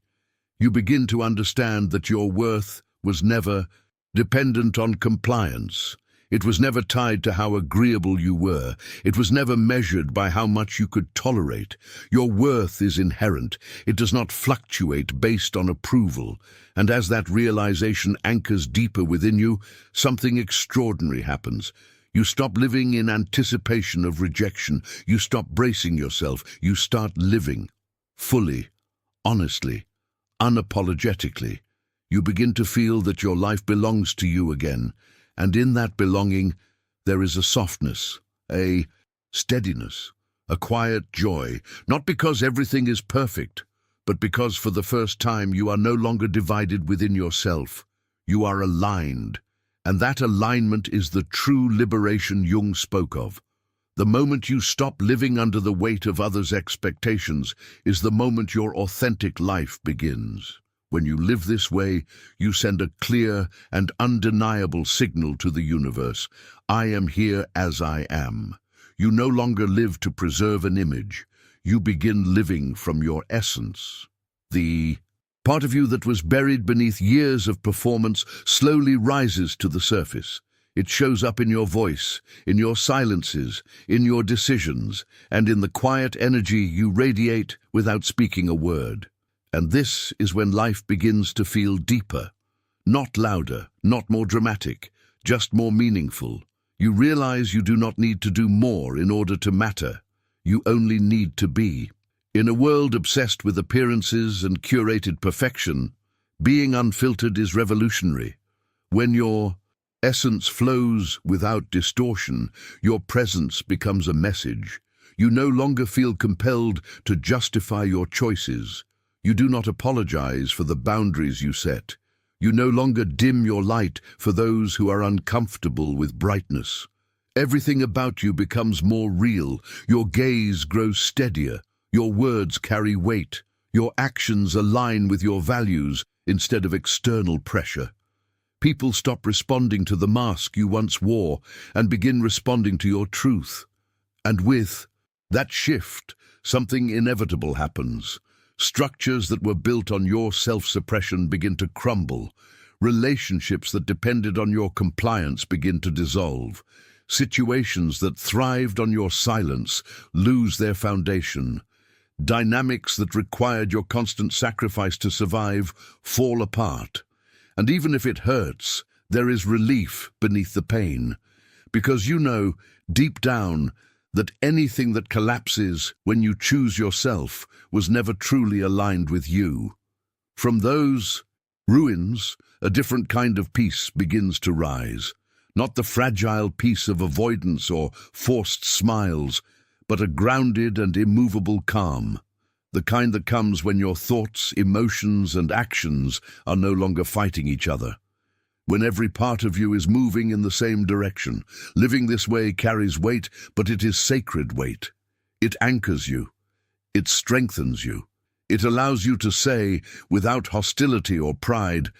You begin to understand that your worth was never dependent on compliance. It was never tied to how agreeable you were. It was never measured by how much you could tolerate. Your worth is inherent. It does not fluctuate based on approval. And as that realization anchors deeper within you, something extraordinary happens. You stop living in anticipation of rejection. You stop bracing yourself. You start living fully, honestly, unapologetically. You begin to feel that your life belongs to you again. And in that belonging, there is a softness, a steadiness, a quiet joy, not because everything is perfect, but because for the first time you are no longer divided within yourself. You are aligned. And that alignment is the true liberation Jung spoke of. The moment you stop living under the weight of others' expectations is the moment your authentic life begins. When you live this way, you send a clear and undeniable signal to the universe. I am here as I am. You no longer live to preserve an image. You begin living from your essence. The part of you that was buried beneath years of performance slowly rises to the surface. It shows up in your voice, in your silences, in your decisions, and in the quiet energy you radiate without speaking a word. And this is when life begins to feel deeper, not louder, not more dramatic, just more meaningful. You realize you do not need to do more in order to matter. You only need to be. In a world obsessed with appearances and curated perfection, being unfiltered is revolutionary. When your essence flows without distortion, your presence becomes a message. You no longer feel compelled to justify your choices. You do not apologize for the boundaries you set. You no longer dim your light for those who are uncomfortable with brightness. Everything about you becomes more real. Your gaze grows steadier. Your words carry weight. Your actions align with your values instead of external pressure. People stop responding to the mask you once wore and begin responding to your truth. And with that shift, something inevitable happens. Structures that were built on your self-suppression begin to crumble. Relationships that depended on your compliance begin to dissolve. Situations that thrived on your silence lose their foundation. Dynamics that required your constant sacrifice to survive fall apart. And even if it hurts, there is relief beneath the pain. Because you know, deep down, that anything that collapses when you choose yourself was never truly aligned with you. From those ruins, a different kind of peace begins to rise. Not the fragile peace of avoidance or forced smiles, but a grounded and immovable calm. The kind that comes when your thoughts, emotions, and actions are no longer fighting each other. When every part of you is moving in the same direction. Living this way carries weight, but it is sacred weight. It anchors you. It strengthens you. It allows you to say, without hostility or pride,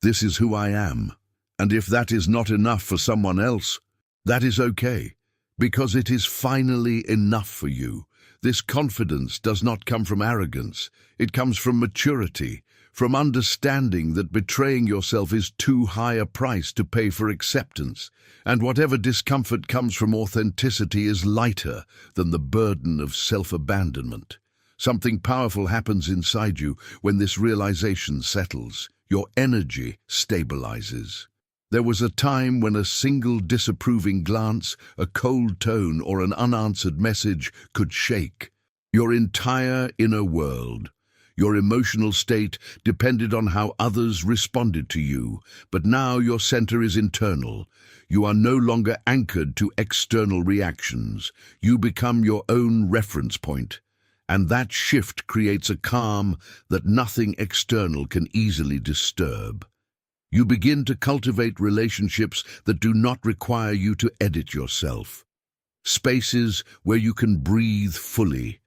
"This is who I am." And if that is not enough for someone else, that is okay, because it is finally enough for you. This confidence does not come from arrogance. It comes from maturity, from understanding that betraying yourself is too high a price to pay for acceptance, and whatever discomfort comes from authenticity is lighter than the burden of self-abandonment. Something powerful happens inside you when this realization settles. Your energy stabilizes. There was a time when a single disapproving glance, a cold tone, or an unanswered message could shake your entire inner world. Your emotional state depended on how others responded to you, but now your center is internal. You are no longer anchored to external reactions. You become your own reference point, and that shift creates a calm that nothing external can easily disturb. You begin to cultivate relationships that do not require you to edit yourself. Spaces where you can breathe fully,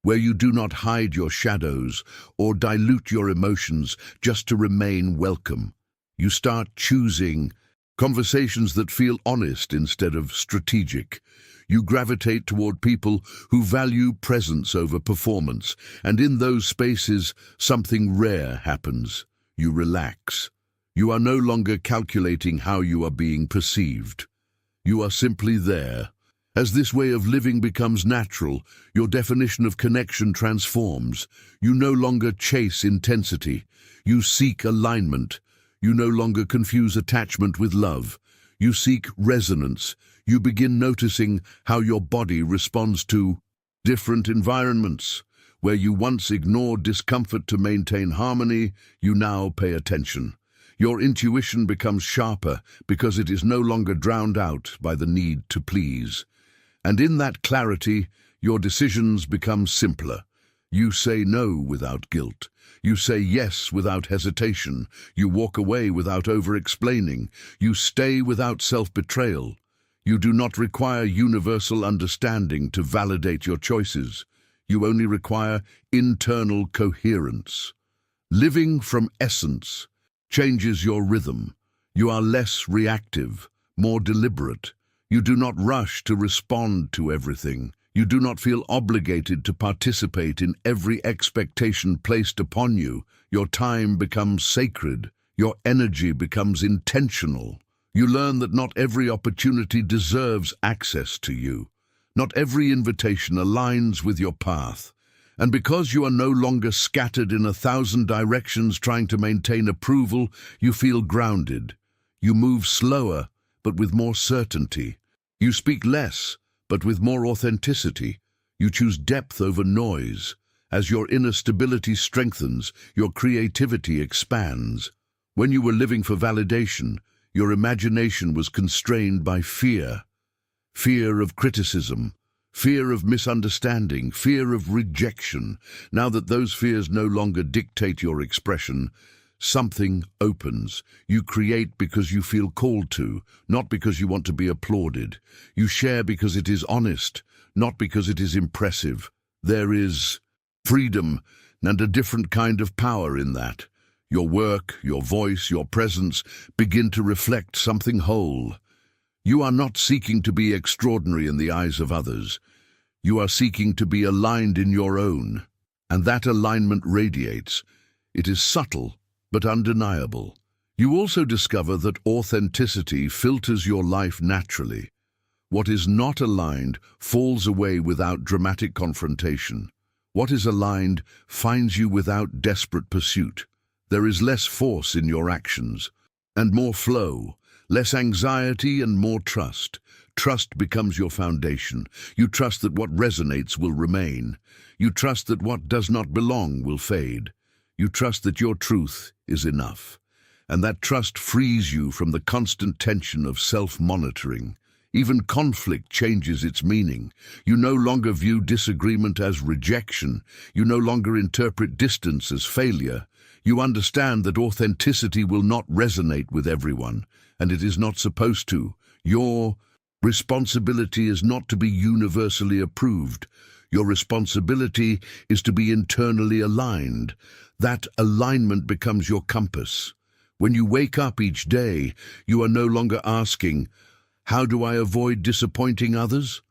where you do not hide your shadows or dilute your emotions just to remain welcome. You start choosing conversations that feel honest instead of strategic. You gravitate toward people who value presence over performance, and in those spaces, something rare happens. You relax. You are no longer calculating how you are being perceived. You are simply there. As this way of living becomes natural, your definition of connection transforms. You no longer chase intensity. You seek alignment. You no longer confuse attachment with love. You seek resonance. You begin noticing how your body responds to different environments. Where you once ignored discomfort to maintain harmony, you now pay attention. Your intuition becomes sharper because it is no longer drowned out by the need to please. And in that clarity, your decisions become simpler. You say no without guilt. You say yes without hesitation. You walk away without over-explaining. You stay without self-betrayal. You do not require universal understanding to validate your choices. You only require internal coherence. Living from essence changes your rhythm. You are less reactive, more deliberate. You do not rush to respond to everything. You do not feel obligated to participate in every expectation placed upon you. Your time becomes sacred. Your energy becomes intentional. You learn that not every opportunity deserves access to you. Not every invitation aligns with your path. And because you are no longer scattered in 1,000 directions trying to maintain approval, you feel grounded. You move slower, but with more certainty. You speak less, but with more authenticity. You choose depth over noise. As your inner stability strengthens, your creativity expands. When you were living for validation, your imagination was constrained by fear. Fear of criticism, fear of misunderstanding, fear of rejection. Now that those fears no longer dictate your expression, something opens. You create because you feel called to, not because you want to be applauded. You share because it is honest, not because it is impressive. There is freedom and a different kind of power in that. Your work, your voice, your presence begin to reflect something whole. You are not seeking to be extraordinary in the eyes of others. You are seeking to be aligned in your own, and that alignment radiates. It is subtle, but undeniable. You also discover that authenticity filters your life naturally. What is not aligned falls away without dramatic confrontation. What is aligned finds you without desperate pursuit. There is less force in your actions, and more flow, less anxiety and more trust. Trust becomes your foundation. You trust that what resonates will remain. You trust that what does not belong will fade. You trust that your truth is enough. And that trust frees you from the constant tension of self-monitoring. Even conflict changes its meaning. You no longer view disagreement as rejection. You no longer interpret distance as failure. You understand that authenticity will not resonate with everyone, and it is not supposed to. Your responsibility is not to be universally approved. Your responsibility is to be internally aligned. That alignment becomes your compass. When you wake up each day, you are no longer asking, "How do I avoid disappointing others?"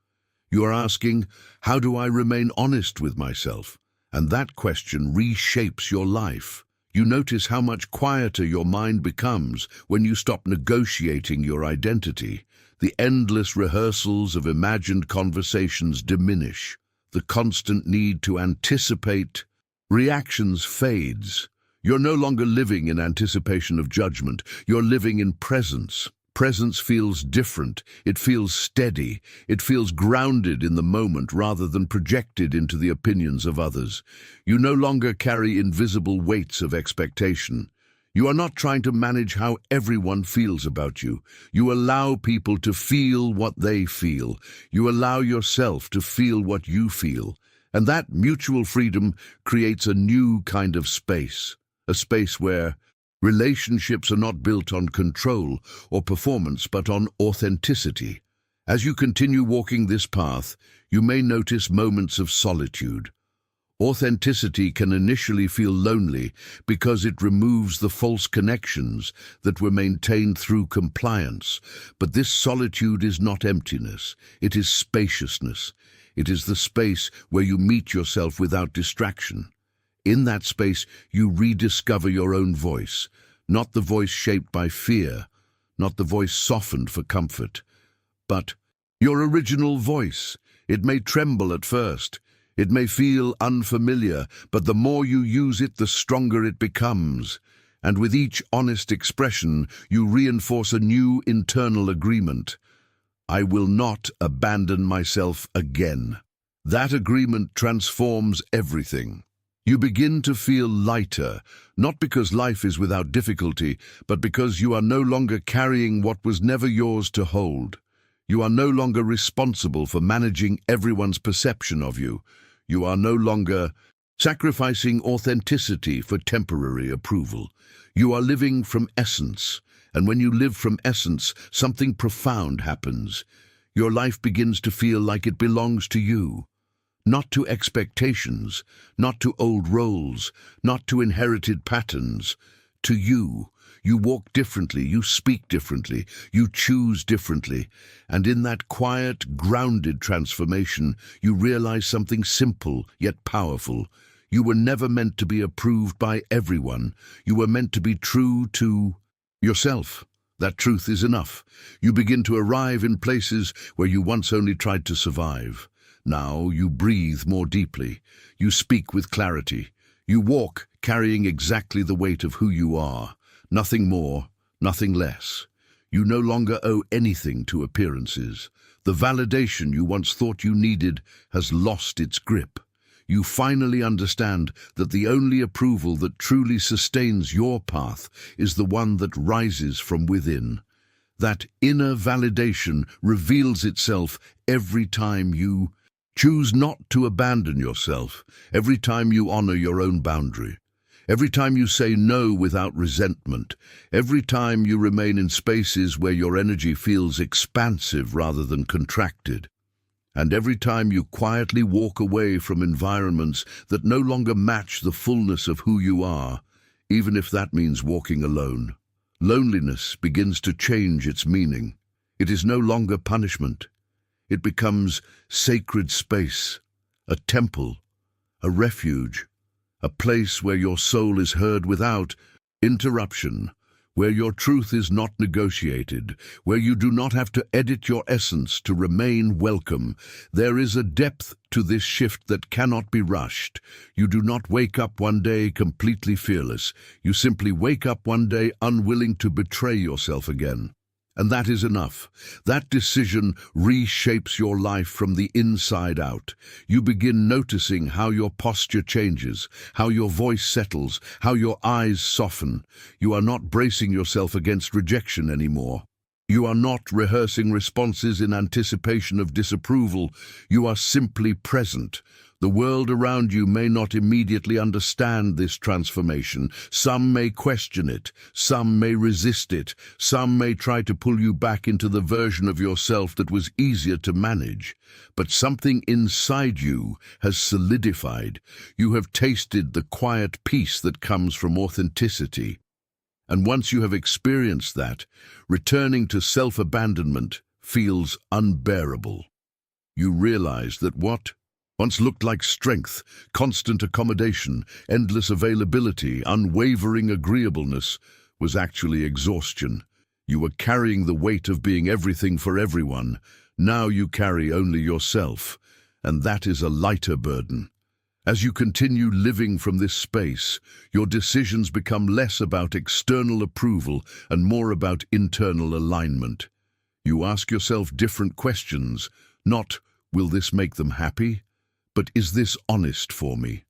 You are asking, "How do I remain honest with myself?" And that question reshapes your life. You notice how much quieter your mind becomes when you stop negotiating your identity. The endless rehearsals of imagined conversations diminish. The constant need to anticipate reactions fades. You're no longer living in anticipation of judgment. You're living in presence. Presence feels different. It feels steady. It feels grounded in the moment rather than projected into the opinions of others. You no longer carry invisible weights of expectation. You are not trying to manage how everyone feels about you. You allow people to feel what they feel. You allow yourself to feel what you feel. And that mutual freedom creates a new kind of space. A space where relationships are not built on control or performance, but on authenticity. As you continue walking this path, you may notice moments of solitude. Authenticity can initially feel lonely because it removes the false connections that were maintained through compliance. But this solitude is not emptiness, it is spaciousness. It is the space where you meet yourself without distraction. In that space, you rediscover your own voice, not the voice shaped by fear, not the voice softened for comfort, but your original voice. It may tremble at first. It may feel unfamiliar, but the more you use it, the stronger it becomes. And with each honest expression, you reinforce a new internal agreement. I will not abandon myself again. That agreement transforms everything. You begin to feel lighter, not because life is without difficulty, but because you are no longer carrying what was never yours to hold. You are no longer responsible for managing everyone's perception of you. You are no longer sacrificing authenticity for temporary approval. You are living from essence, and when you live from essence, something profound happens. Your life begins to feel like it belongs to you. Not to expectations, not to old roles, not to inherited patterns. To you. You walk differently, you speak differently, you choose differently. And in that quiet, grounded transformation, you realize something simple yet powerful. You were never meant to be approved by everyone. You were meant to be true to yourself. That truth is enough. You begin to arrive in places where you once only tried to survive. Now you breathe more deeply. You speak with clarity. You walk carrying exactly the weight of who you are. Nothing more, nothing less. You no longer owe anything to appearances. The validation you once thought you needed has lost its grip. You finally understand that the only approval that truly sustains your path is the one that rises from within. That inner validation reveals itself every time you choose not to abandon yourself, every time you honor your own boundary, every time you say no without resentment, every time you remain in spaces where your energy feels expansive rather than contracted, and every time you quietly walk away from environments that no longer match the fullness of who you are. even if that means walking alone. Loneliness begins to change its meaning. It is no longer punishment. It becomes sacred space, a temple, a refuge, a place where your soul is heard without interruption, where your truth is not negotiated, where you do not have to edit your essence to remain welcome. There is a depth to this shift that cannot be rushed. You do not wake up one day completely fearless. You simply wake up one day unwilling to betray yourself again. And that is enough. That decision reshapes your life from the inside out. You begin noticing how your posture changes, how your voice settles, how your eyes soften. You are not bracing yourself against rejection anymore. You are not rehearsing responses in anticipation of disapproval. You are simply present. The world around you may not immediately understand this transformation. Some may question it. Some may resist it. Some may try to pull you back into the version of yourself that was easier to manage. But something inside you has solidified. You have tasted the quiet peace that comes from authenticity. And once you have experienced that, returning to self-abandonment feels unbearable. You realize that what once looked like strength, constant accommodation, endless availability, unwavering agreeableness, was actually exhaustion. You were carrying the weight of being everything for everyone. Now you carry only yourself, and that is a lighter burden. As you continue living from this space, your decisions become less about external approval and more about internal alignment. You ask yourself different questions, not, will this make them happy? But is this honest for me?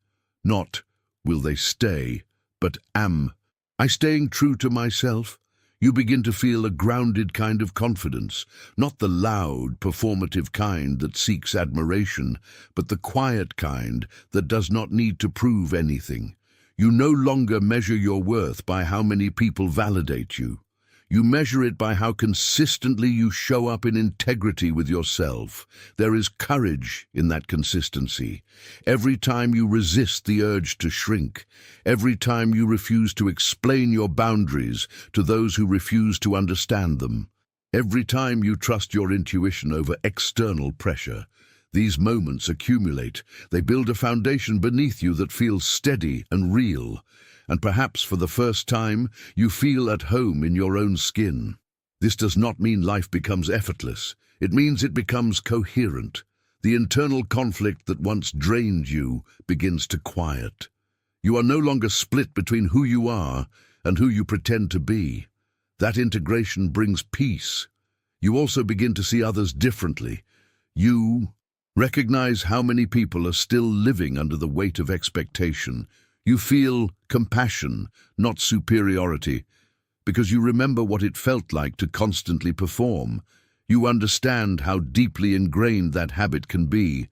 Not, will they stay, but am I staying true to myself? You begin to feel a grounded kind of confidence, not the loud, performative kind that seeks admiration, but the quiet kind that does not need to prove anything. You no longer measure your worth by how many people validate you. You measure it by how consistently you show up in integrity with yourself. There is courage in that consistency. Every time you resist the urge to shrink, every time you refuse to explain your boundaries to those who refuse to understand them, every time you trust your intuition over external pressure, these moments accumulate. They build a foundation beneath you that feels steady and real. And perhaps for the first time, you feel at home in your own skin. This does not mean life becomes effortless. It means it becomes coherent. The internal conflict that once drained you begins to quiet. You are no longer split between who you are and who you pretend to be. That integration brings peace. You also begin to see others differently. You recognize how many people are still living under the weight of expectation. You feel compassion, not superiority, because you remember what it felt like to constantly perform. You understand how deeply ingrained that habit can be,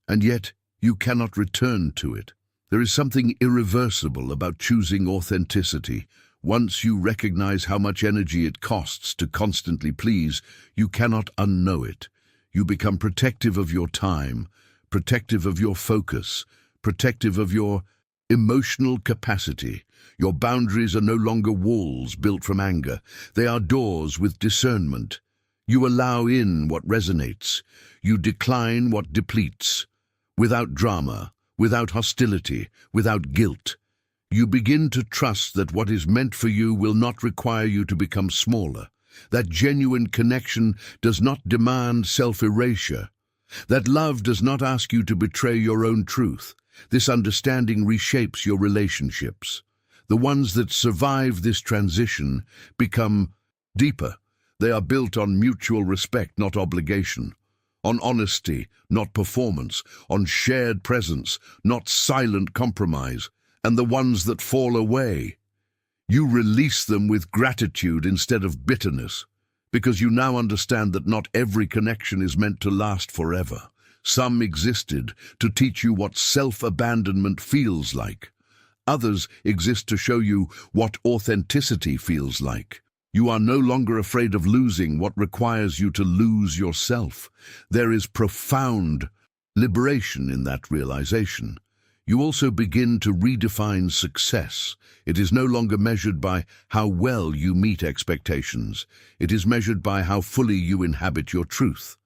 and yet you cannot return to it. There is something irreversible about choosing authenticity. Once you recognize how much energy it costs to constantly please, you cannot unknow it. You become protective of your time, protective of your focus, protective of your emotional capacity. Your boundaries are no longer walls built from anger. They are doors with discernment. You allow in what resonates. You decline what depletes. Without drama, without hostility, without guilt. You begin to trust that what is meant for you will not require you to become smaller. That genuine connection does not demand self-erasure. That love does not ask you to betray your own truth. This understanding reshapes your relationships. The ones that survive this transition become deeper. They are built on mutual respect, not obligation, on honesty, not performance, on shared presence, not silent compromise. And the ones that fall away, you release them with gratitude instead of bitterness, because you now understand that not every connection is meant to last forever. Some existed to teach you what self-abandonment feels like. Others exist to show you what authenticity feels like. You are no longer afraid of losing what requires you to lose yourself. There is profound liberation in that realization. You also begin to redefine success. It is no longer measured by how well you meet expectations. It is measured by how fully you inhabit your truth,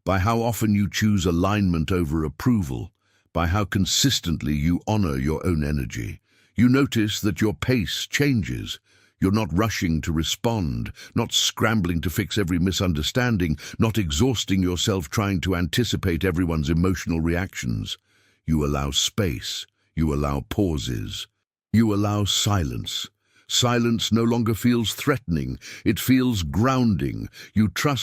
by how often you choose alignment over approval, by how consistently you honor your own energy. You notice that your pace changes. You're not rushing to respond, not scrambling to fix every misunderstanding, not exhausting yourself trying to anticipate everyone's emotional reactions. You allow space. You allow pauses. You allow silence. Silence no longer feels threatening. It feels grounding. You trust